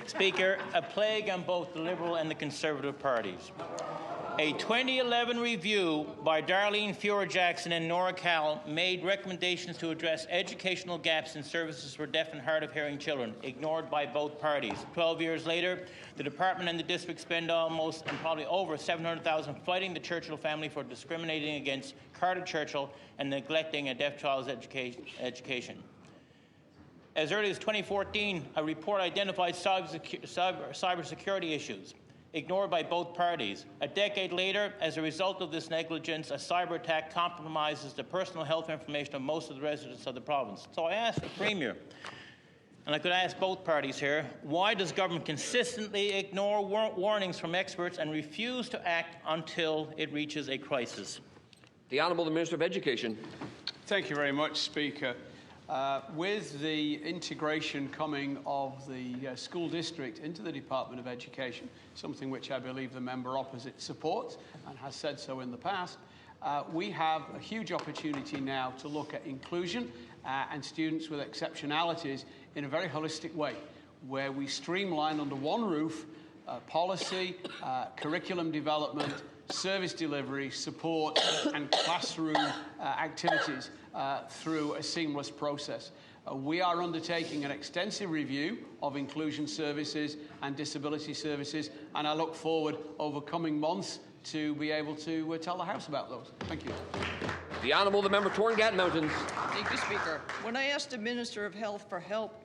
Speaker, a plague on both the Liberal and the Conservative parties. A 2011 review by Darlene Fuhrer-Jackson and Nora Cal made recommendations to address educational gaps in services for deaf and hard of hearing children, ignored by both parties. 12 years later, the department and the district spend almost and probably over $700,000 fighting the Churchill family for discriminating against Carter Churchill and neglecting a deaf child's education. As early as 2014, a report identified cybersecurity issues, ignored by both parties. A decade later, as a result of this negligence, a cyber attack compromises the personal health information of most of the residents of the province. So I asked the Premier, and I could ask both parties here, why does government consistently ignore warnings from experts and refuse to act until it reaches a crisis? The Honourable Minister of Education. Thank you very much, Speaker. With the integration coming of the school district into the Department of Education, something which I believe the member opposite supports and has said so in the past, we have a huge opportunity now to look at inclusion and students with exceptionalities in a very holistic way, where we streamline under one roof policy, curriculum development, service delivery, support and classroom activities through a seamless process. We are undertaking an extensive review of inclusion services and disability services, and I look forward over coming months to be able to tell the House about those. Thank you. The Honourable the Member Torngat Mountains. Thank you, Speaker. When I asked the Minister of Health for help